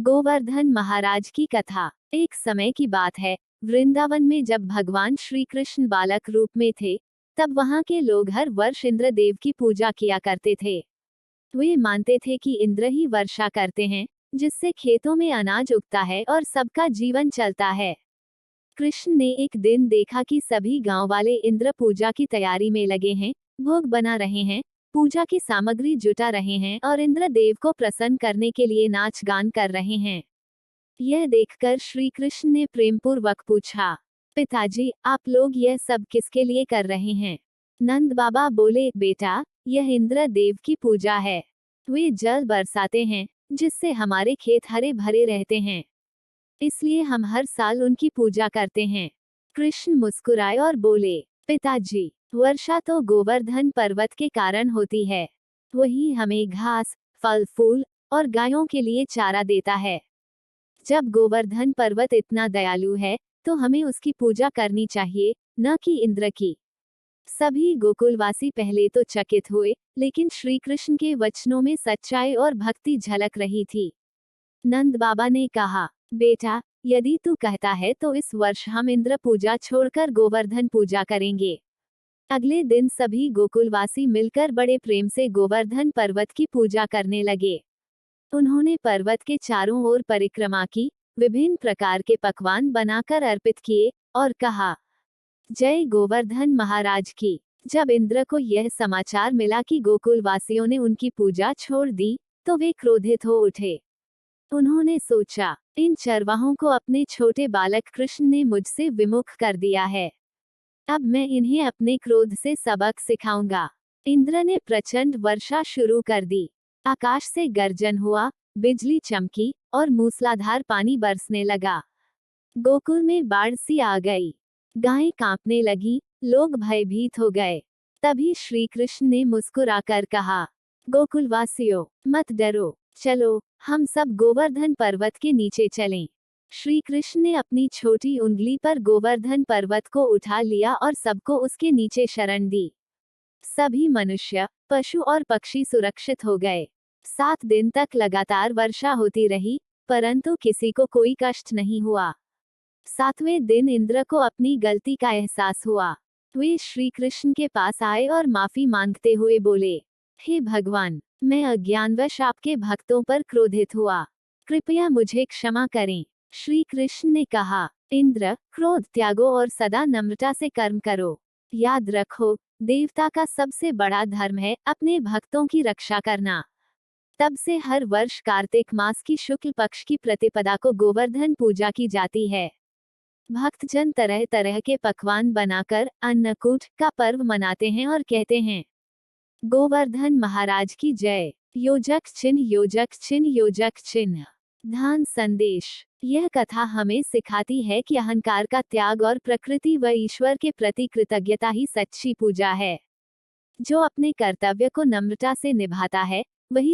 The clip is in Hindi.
गोवर्धन महाराज की कथा। एक समय की बात है, वृंदावन में जब भगवान श्री कृष्ण बालक रूप में थे, तब वहां के लोग हर वर्ष इंद्रदेव की पूजा किया करते थे। वे मानते थे कि इंद्र ही वर्षा करते हैं, जिससे खेतों में अनाज उगता है और सबका जीवन चलता है। कृष्ण ने एक दिन देखा कि सभी गांव वाले इंद्र पूजा की तैयारी में लगे हैं, भोग बना रहे हैं, पूजा की सामग्री जुटा रहे हैं और इंद्र देव को प्रसन्न करने के लिए नाच गान कर रहे हैं। यह देखकर श्री कृष्ण ने प्रेमपूर्वक पूछा, पिताजी, आप लोग यह सब किसके लिए कर रहे हैं? नंद बाबा बोले, बेटा, यह इंद्र देव की पूजा है। वे जल बरसाते हैं, जिससे हमारे खेत हरे भरे रहते हैं, इसलिए हम हर साल उनकी पूजा करते हैं। कृष्ण मुस्कुराए और बोले, पिताजी, वर्षा तो गोवर्धन पर्वत के कारण होती है। वही हमें घास, फल फूल और गायों के लिए चारा देता है। जब गोवर्धन पर्वत इतना दयालु है, तो हमें उसकी पूजा करनी चाहिए, न कि इंद्र की। सभी गोकुलवासी पहले तो चकित हुए, लेकिन श्री कृष्ण के वचनों में सच्चाई और भक्ति झलक रही थी। नंद बाबा ने कहा, बेटा, यदि तू कहता है तो इस वर्ष हम इंद्र पूजा छोड़कर गोवर्धन पूजा करेंगे। अगले दिन सभी गोकुलवासी मिलकर बड़े प्रेम से गोवर्धन पर्वत की पूजा करने लगे। उन्होंने पर्वत के चारों ओर परिक्रमा की, विभिन्न प्रकार के पकवान बनाकर अर्पित किए और कहा, जय गोवर्धन महाराज की। जब इंद्र को यह समाचार मिला कि गोकुलवासियों ने उनकी पूजा छोड़ दी, तो वे क्रोधित हो उठे। उन्होंने सोचा, इन चरवाहों को अपने छोटे बालक कृष्ण ने मुझसे विमुख कर दिया है। अब मैं इन्हें अपने क्रोध से सबक सिखाऊंगा। इंद्र ने प्रचंड वर्षा शुरू कर दी। आकाश से गर्जन हुआ, बिजली चमकी और मूसलाधार पानी बरसने लगा। गोकुल में बाढ़ सी आ गई। गायें कांपने लगी, लोग भयभीत हो गए। तभी श्री कृष्ण ने मुस्कुराकर कहा, गोकुलवासियों, मत डरो, चलो, हम सब गोवर्धन पर्वत के नीचे चलें। श्री कृष्ण ने अपनी छोटी उंगली पर गोवर्धन पर्वत को उठा लिया और सबको उसके नीचे शरण दी। सभी मनुष्य, पशु और पक्षी सुरक्षित हो गए। 7 दिन तक लगातार वर्षा होती रही, परंतु किसी को कोई कष्ट नहीं हुआ। 7वें दिन इंद्र को अपनी गलती का एहसास हुआ। वे श्री कृष्ण के पास आए और माफी मांगते हुए बोले, हे भगवान, मैं अज्ञानवश आपके भक्तों पर क्रोधित हुआ, कृपया मुझे क्षमा करें। श्री कृष्ण ने कहा, इंद्र, क्रोध त्यागो और सदा नम्रता से कर्म करो। याद रखो, देवता का सबसे बड़ा धर्म है अपने भक्तों की रक्षा करना। तब से हर वर्ष कार्तिक मास की शुक्ल पक्ष की प्रतिपदा को गोवर्धन पूजा की जाती है। भक्तजन तरह तरह के पकवान बनाकर अन्नकूट का पर्व मनाते हैं और कहते हैं, गोवर्धन महाराज की जय। योजक चिन्ह, योजक चिन्ह, योजक चिन्ह। ध्यान संदेश। यह कथा हमें सिखाती है कि अहंकार का त्याग और प्रकृति व ईश्वर के प्रति कृतज्ञता ही सच्ची पूजा है। जो अपने कर्तव्य को नम्रता से निभाता है, वही